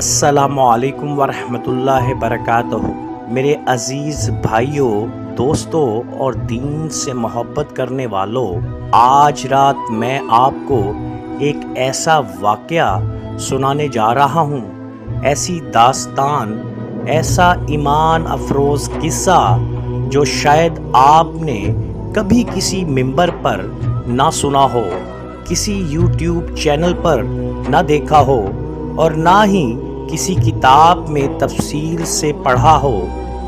السلام علیکم ورحمۃ اللہ وبرکاتہ۔ میرے عزیز بھائیوں، دوستوں اور دین سے محبت کرنے والوں، آج رات میں آپ کو ایک ایسا واقعہ سنانے جا رہا ہوں، ایسی داستان، ایسا ایمان افروز قصہ جو شاید آپ نے کبھی کسی ممبر پر نہ سنا ہو، کسی یوٹیوب چینل پر نہ دیکھا ہو اور نہ ہی کسی کتاب میں تفصیل سے پڑھا ہو۔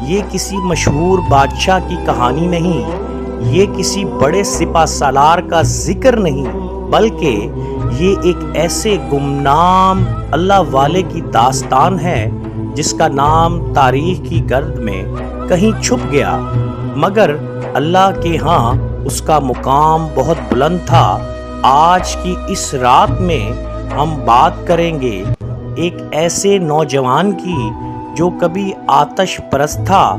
یہ کسی مشہور بادشاہ کی کہانی نہیں، یہ کسی بڑے سپہ سالار کا ذکر نہیں، بلکہ یہ ایک ایسے گمنام اللہ والے کی داستان ہے جس کا نام تاریخ کی گرد میں کہیں چھپ گیا، مگر اللہ کے ہاں اس کا مقام بہت بلند تھا۔ آج کی اس رات میں ہم بات کریں گے ایک ایسے نوجوان کی جو کبھی آتش پرست تھا،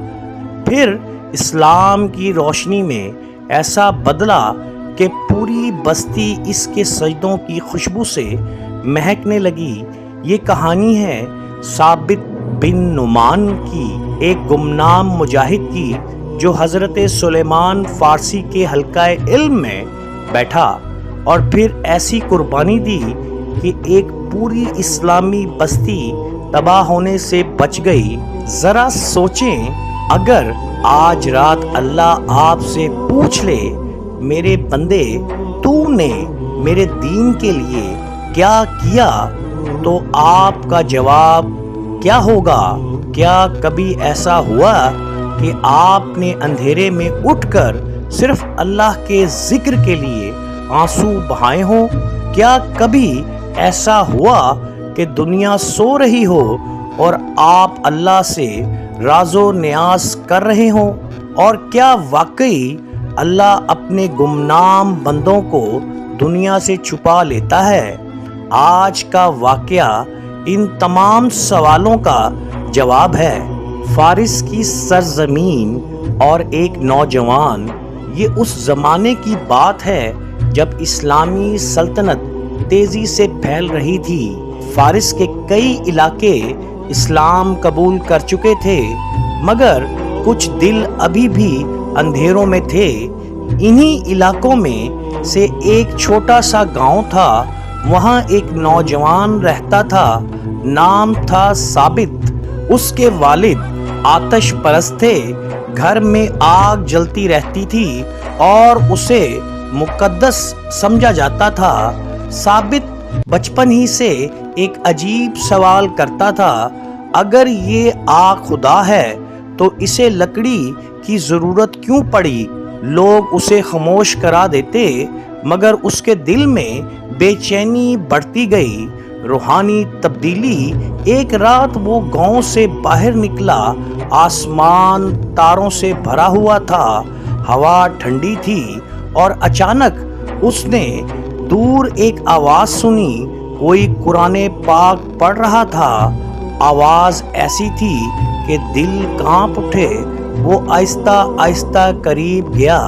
پھر اسلام کی روشنی میں ایسا بدلا کہ پوری بستی اس کے سجدوں کی خوشبو سے مہکنے لگی۔ یہ کہانی ہے ثابت بن نعمان کی، ایک گمنام مجاہد کی جو حضرت سلیمان فارسی کے حلقہ علم میں بیٹھا اور پھر ایسی قربانی دی کہ ایک پوری اسلامی بستی تباہ ہونے سے بچ گئی۔ ذرا سوچیں، اگر آج رات اللہ آپ سے پوچھ لے، میرے بندے تو نے میرے دین کے لیے کیا کیا، تو آپ کا جواب کیا ہوگا؟ کیا کبھی ایسا ہوا کہ آپ نے اندھیرے میں اٹھ کر صرف اللہ کے ذکر کے لیے آنسو بہائے ہوں؟ کیا کبھی ایسا ہوا کہ دنیا سو رہی ہو اور آپ اللہ سے راز و نیاز کر رہے ہوں؟ اور کیا واقعی اللہ اپنے گمنام بندوں کو دنیا سے چھپا لیتا ہے؟ آج کا واقعہ ان تمام سوالوں کا جواب ہے۔ فارس کی سرزمین اور ایک نوجوان۔ یہ اس زمانے کی بات ہے جب اسلامی سلطنت تیزی سے پھیل رہی تھی۔ فارس کے کئی علاقے اسلام قبول کر چکے تھے، مگر کچھ دل ابھی بھی اندھیروں میں تھے۔ انہی علاقوں میں سے ایک چھوٹا سا گاؤں تھا، وہاں ایک نوجوان رہتا تھا، نام تھا ثابت۔ اس کے والد آتش پرست تھے، گھر میں آگ جلتی رہتی تھی اور اسے مقدس سمجھا جاتا تھا۔ ثابت بچپن ہی سے ایک عجیب سوال کرتا تھا، اگر یہ آگ خدا ہے تو اسے لکڑی کی ضرورت کیوں پڑی؟ لوگ اسے خاموش کرا دیتے، مگر اس کے دل میں بے چینی بڑھتی گئی۔ روحانی تبدیلی۔ ایک رات وہ گاؤں سے باہر نکلا، آسمان تاروں سے بھرا ہوا تھا، ہوا ٹھنڈی تھی اور اچانک اس نے دور ایک آواز سنی۔ کوئی قرآن پاک پڑھ رہا تھا۔ آواز ایسی تھی کہ دل کانپ اٹھے۔ وہ آہستہ آہستہ قریب گیا۔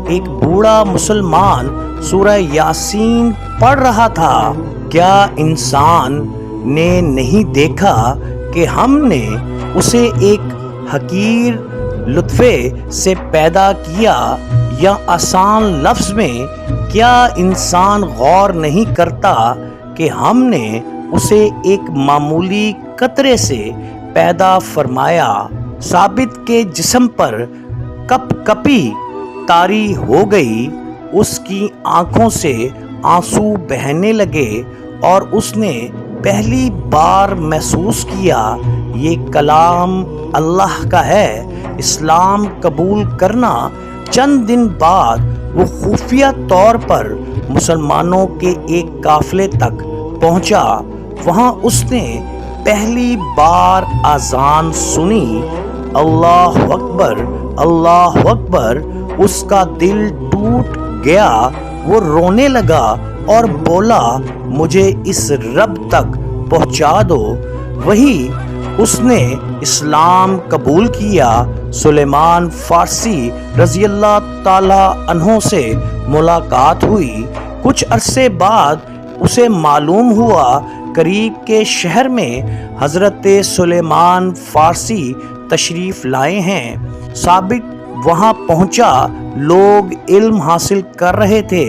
ایک بوڑھا مسلمان سورہ یاسین پڑھ رہا تھا۔ کیا انسان نے نہیں دیکھا کہ ہم نے اسے ایک حقیر لطفے سے پیدا کیا، یا آسان لفظ میں کیا انسان غور نہیں کرتا کہ ہم نے اسے ایک معمولی قطرے سے پیدا فرمایا؟ ثابت کے جسم پر کپ کپی طاری ہو گئی، اس کی آنکھوں سے آنسو بہنے لگے اور اس نے پہلی بار محسوس کیا یہ کلام اللہ کا ہے۔ اسلام قبول کرنا۔ چند دن بعد وہ خفیہ طور پر مسلمانوں کے ایک قافلے تک پہنچا۔ وہاں اس نے پہلی بار اذان سنی، اللہ اکبر، اللہ اکبر۔ اس کا دل ٹوٹ گیا، وہ رونے لگا اور بولا، مجھے اس رب تک پہنچا دو۔ وہی اس نے اسلام قبول کیا۔ سلیمان فارسی رضی اللہ تعالی عنہ سے ملاقات ہوئی۔ کچھ عرصے بعد اسے معلوم ہوا قریب کے شہر میں حضرت سلیمان فارسی تشریف لائے ہیں۔ ثابت وہاں پہنچا، لوگ علم حاصل کر رہے تھے۔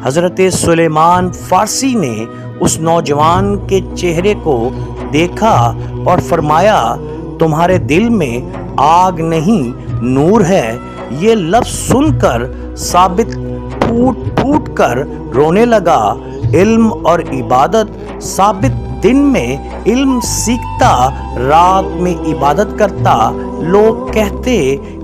حضرت سلیمان فارسی نے اس نوجوان کے چہرے کو دیکھا اور فرمایا، تمہارے دل میں آگ نہیں نور ہے۔ یہ لفظ سن کر ثابت پھوٹ پھوٹ کر رونے لگا۔ علم اور عبادت، ثابت دن میں علم سیکھتا، رات میں عبادت کرتا۔ لوگ کہتے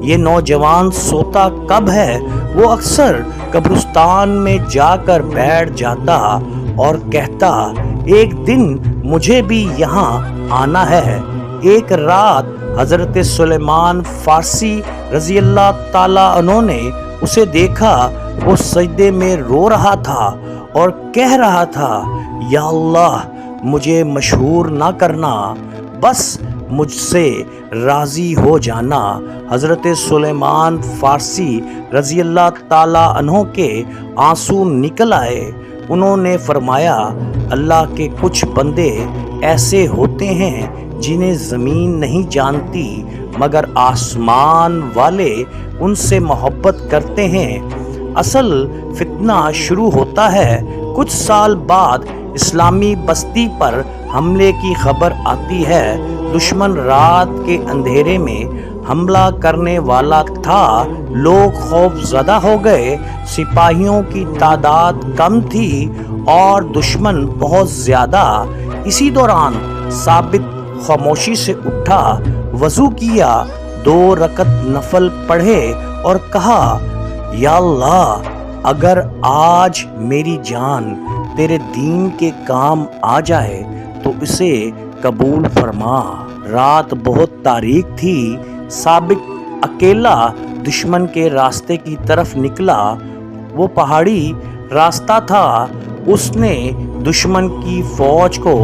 یہ نوجوان سوتا کب ہے؟ وہ اکثر قبرستان میں جا کر بیٹھ جاتا اور کہتا، ایک دن مجھے بھی یہاں آنا ہے۔ ایک رات حضرت سلیمان فارسی رضی اللہ تعالیٰ عنہ نے اسے دیکھا، وہ سجدے میں رو رہا تھا اور کہہ رہا تھا، یا اللہ مجھے مشہور نہ کرنا، بس مجھ سے راضی ہو جانا۔ حضرت سلیمان فارسی رضی اللہ تعالیٰ عنہ کے آنسو نکل آئے۔ انہوں نے فرمایا، اللہ کے کچھ بندے ایسے ہوتے ہیں جنہیں زمین نہیں جانتی، مگر آسمان والے ان سے محبت کرتے ہیں۔ اصل فتنہ شروع ہوتا ہے۔ کچھ سال بعد اسلامی بستی پر حملے کی خبر آتی ہے۔ دشمن رات کے اندھیرے میں حملہ کرنے والا تھا۔ لوگ خوف زدہ ہو گئے۔ سپاہیوں کی تعداد کم تھی اور دشمن بہت زیادہ۔ اسی دوران ثابت خاموشی سے اٹھا، وضو کیا، 2 رکعت نفل پڑھے اور کہا، یا اللہ اگر آج میری جان تیرے دین کے کام آ جائے تو اسے قبول فرما۔ رات بہت تاریک تھی۔ ثابت اکیلا دشمن کے راستے کی طرف نکلا۔ وہ پہاڑی راستہ تھا۔ اس نے دشمن کی فوج کو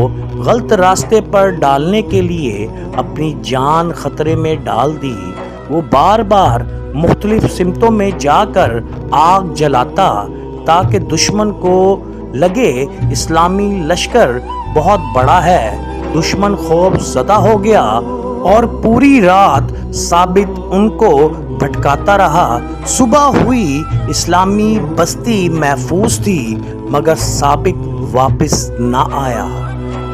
غلط راستے پر ڈالنے کے لیے اپنی جان خطرے میں ڈال دی۔ وہ بار بار مختلف سمتوں میں جا کر آگ جلاتا تاکہ دشمن کو لگے اسلامی لشکر بہت بڑا ہے۔ دشمن خوف زدہ ہو گیا اور پوری رات ثابت ان کو بھٹکاتا رہا۔ صبح ہوئی، اسلامی بستی محفوظ تھی، مگر ثابت واپس نہ آیا۔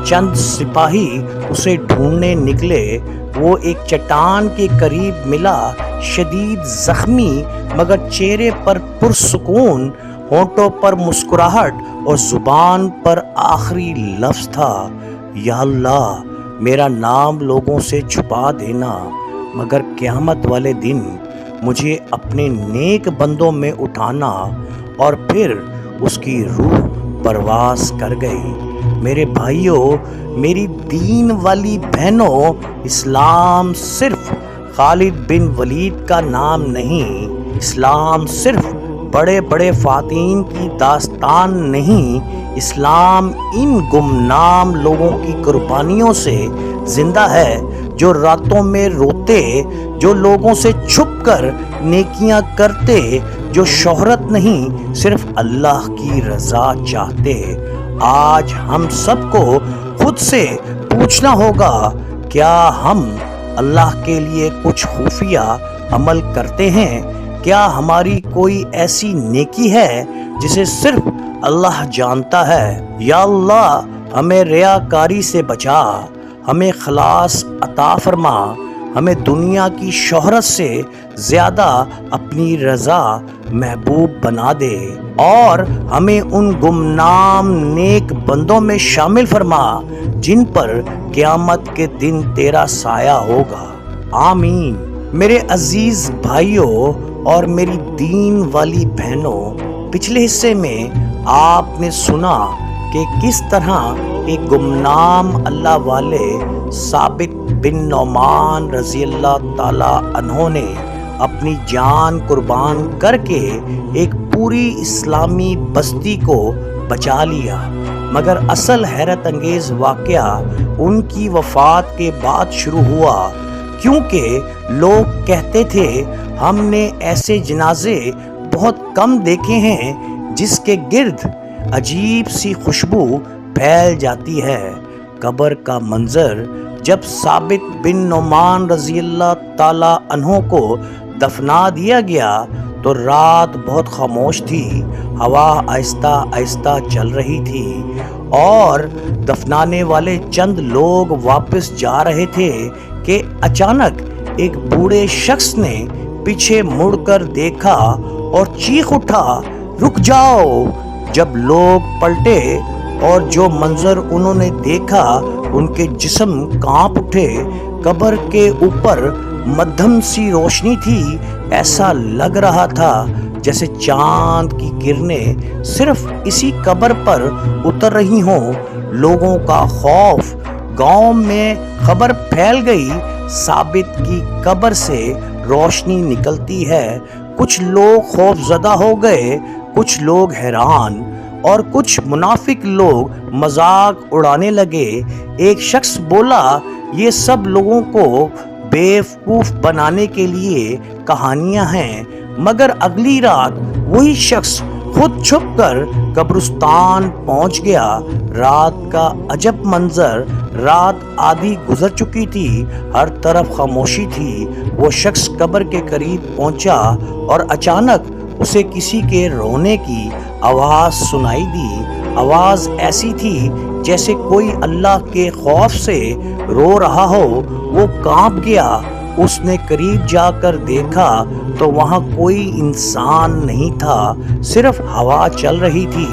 چند سپاہی اسے ڈھونڈنے نکلے۔ وہ ایک چٹان کے قریب ملا، شدید زخمی مگر چہرے پر پرسکون، ہونٹوں پر مسکراہٹ اور زبان پر آخری لفظ تھا، یا اللہ میرا نام لوگوں سے چھپا دینا، مگر قیامت والے دن مجھے اپنے نیک بندوں میں اٹھانا۔ اور پھر اس کی روح پرواز کر گئی۔ میرے بھائیوں، میری دین والی بہنوں، اسلام صرف خالد بن ولید کا نام نہیں، اسلام صرف بڑے بڑے فاتحین کی داستان نہیں، اسلام ان گمنام لوگوں کی قربانیوں سے زندہ ہے، جو راتوں میں روتے، جو لوگوں سے چھپ کر نیکیاں کرتے، جو شہرت نہیں صرف اللہ کی رضا چاہتے۔ آج ہم سب کو خود سے پوچھنا ہوگا، کیا ہم اللہ کے لیے کچھ خفیہ عمل کرتے ہیں؟ کیا ہماری کوئی ایسی نیکی ہے جسے صرف اللہ جانتا ہے؟ یا اللہ ہمیں ریاکاری سے بچا، ہمیں خلاص عطا فرما، ہمیں دنیا کی شہرت سے زیادہ اپنی رضا محبوب بنا دے، اور ہمیں ان گمنام نیک بندوں میں شامل فرما جن پر قیامت کے دن تیرا سایہ ہوگا۔ آمین۔ میرے عزیز بھائیوں اور میری دین والی بہنوں، پچھلے حصے میں آپ نے سنا کہ کس طرح ایک گمنام اللہ والے ثابت بن نعمان رضی اللہ تعالی عنہ نے اپنی جان قربان کر کے ایک پوری اسلامی بستی کو بچا لیا، مگر اصل حیرت انگیز واقعہ ان کی وفات کے بعد شروع ہوا، کیونکہ لوگ کہتے تھے ہم نے ایسے جنازے بہت کم دیکھے ہیں جس کے گرد عجیب سی خوشبو پھیل جاتی ہے۔ قبر کا منظر جب ثابت بن نعمان رضی اللہ تعالی عنہ کو دفنا دیا گیا تو رات بہت خاموش تھی، ہوا آہستہ آہستہ چل رہی تھی اور دفنانے والے چند لوگ واپس جا رہے تھے کہ اچانک ایک بوڑھے شخص نے پیچھے مڑ کر دیکھا اور چیخ اٹھا، رک جاؤ! جب لوگ پلٹے اور جو منظر انہوں نے دیکھا ان کے جسم کانپ اٹھے۔ قبر کے اوپر مدھم سی روشنی تھی، ایسا لگ رہا تھا جیسے چاند کی کرنیں صرف اسی قبر پر اتر رہی ہوں۔ لوگوں کا خوف، گاؤں میں خبر پھیل گئی، ثابت کی قبر سے روشنی نکلتی ہے۔ کچھ لوگ خوف زدہ ہو گئے، کچھ لوگ حیران اور کچھ منافق لوگ مذاق اڑانے لگے۔ ایک شخص بولا، یہ سب لوگوں کو بیوقوف بنانے کے لیے کہانیاں ہیں۔ مگر اگلی رات وہی شخص خود چھپ کر قبرستان پہنچ گیا۔ رات کا عجب منظر، رات آدھی گزر چکی تھی، ہر طرف خاموشی تھی۔ وہ شخص قبر کے قریب پہنچا اور اچانک اسے کسی کے رونے کی آواز سنائی دی۔ آواز ایسی تھی جیسے کوئی اللہ کے خوف سے رو رہا ہو۔ وہ کانپ گیا۔ اس نے قریب جا کر دیکھا تو وہاں کوئی انسان نہیں تھا، صرف ہوا چل رہی تھی،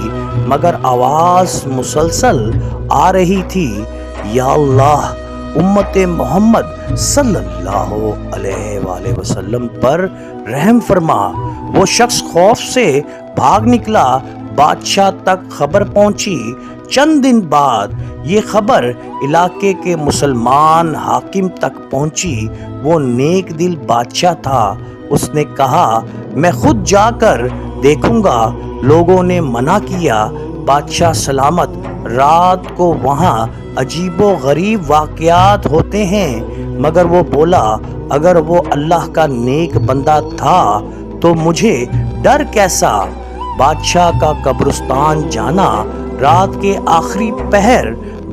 مگر آواز مسلسل آ رہی تھی، یا اللہ، امت محمد صلی اللہ علیہ وآلہ وسلم پر رحم فرما۔ وہ شخص خوف سے بھاگ نکلا۔ بادشاہ تک خبر پہنچی۔ چند دن بعد یہ خبر علاقے کے مسلمان حاکم تک پہنچی۔ وہ نیک دل بادشاہ تھا۔ اس نے کہا، میں خود جا کر دیکھوں گا۔ لوگوں نے منع کیا۔ بادشاہ سلامت، رات کو وہاں عجیب و غریب واقعات ہوتے ہیں، مگر وہ بولا، اگر وہ اللہ کا نیک بندہ تھا تو مجھے ڈر کیسا؟ بادشاہ کا قبرستان جانا۔ رات کے آخری پہر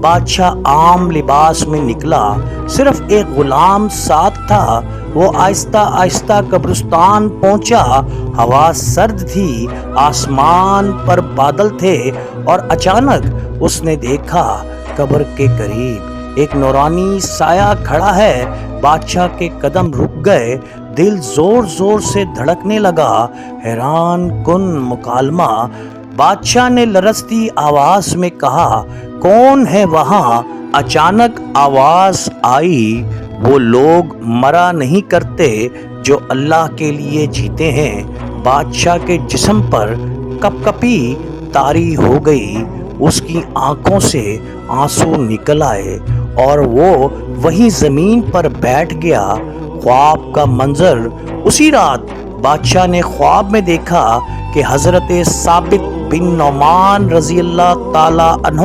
بادشاہ عام لباس میں نکلا، صرف ایک غلام ساتھ تھا۔ وہ آہستہ آہستہ قبرستان پہنچا۔ ہوا سرد تھی، آسمان پر بادل تھے اور اچانک اس نے دیکھا قبر کے قریب ایک نورانی سایہ کھڑا ہے۔ بادشاہ کے قدم رک گئے، دل زور زور سے دھڑکنے لگا۔ حیران کن مکالمہ۔ بادشاہ نے لرزتی آواز میں کہا، کون ہے وہاں؟ اچانک آواز آئی، وہ لوگ مرا نہیں کرتے جو اللہ کے لیے جیتے ہیں۔ بادشاہ کے جسم پر کپ کپی طاری ہو گئی، اس کی آنکھوں سے آنسو نکل آئے اور وہ وہیں زمین پر بیٹھ گیا۔ خواب کا منظر۔ اسی رات بادشاہ نے خواب میں دیکھا کہ حضرت ثابت بن نعمان رضی اللہ تعالی عنہ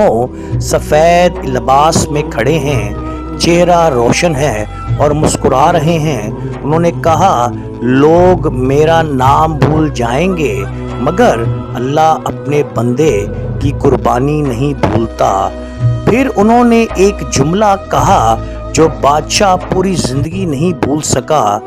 سفید لباس میں کھڑے ہیں، چہرہ روشن ہے اور مسکرا رہے ہیں۔ انہوں نے کہا، لوگ میرا نام بھول جائیں گے مگر اللہ اپنے بندے کی قربانی نہیں بھولتا۔ پھر انہوں نے ایک جملہ کہا جو بادشاہ پوری زندگی نہیں بھول سکا،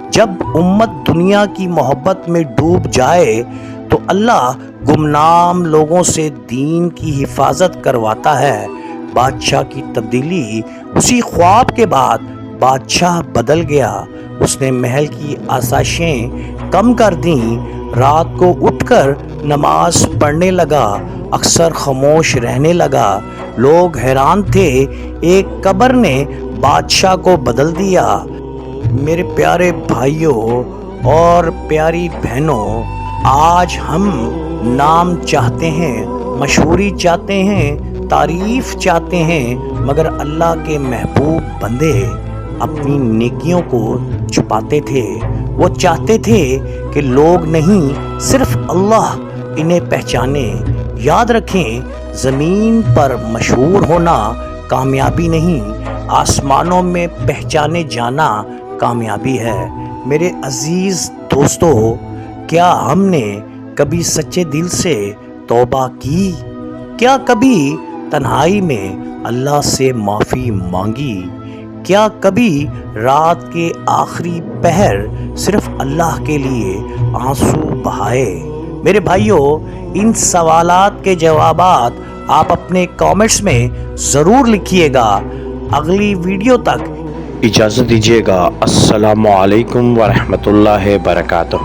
جب امت دنیا کی محبت میں ڈوب جائے تو اللہ گمنام لوگوں سے دین کی حفاظت کرواتا ہے۔ بادشاہ کی تبدیلی۔ اسی خواب کے بعد بادشاہ بدل گیا۔ اس نے محل کی آسائشیں کم کر دیں، رات کو اٹھ کر نماز پڑھنے لگا، اکثر خاموش رہنے لگا۔ لوگ حیران تھے، ایک قبر نے بادشاہ کو بدل دیا۔ میرے پیارے بھائیوں اور پیاری بہنوں، آج ہم نام چاہتے ہیں، مشہوری چاہتے ہیں، تعریف چاہتے ہیں، مگر اللہ کے محبوب بندے اپنی نیکیوں کو چھپاتے تھے۔ وہ چاہتے تھے کہ لوگ نہیں صرف اللہ انہیں پہچانے۔ یاد رکھیں، زمین پر مشہور ہونا کامیابی نہیں، آسمانوں میں پہچانے جانا کامیابی ہے۔ میرے عزیز دوستو، کیا ہم نے کبھی سچے دل سے توبہ کی؟ کیا کبھی تنہائی میں اللہ سے معافی مانگی؟ کیا کبھی رات کے آخری پہر صرف اللہ کے لیے آنسو بہائے؟ میرے بھائیوں، ان سوالات کے جوابات آپ اپنے کامنٹس میں ضرور لکھیے گا۔ اگلی ویڈیو تک اجازت دیجیے گا۔ السلام علیکم ورحمۃ اللہ وبرکاتہ۔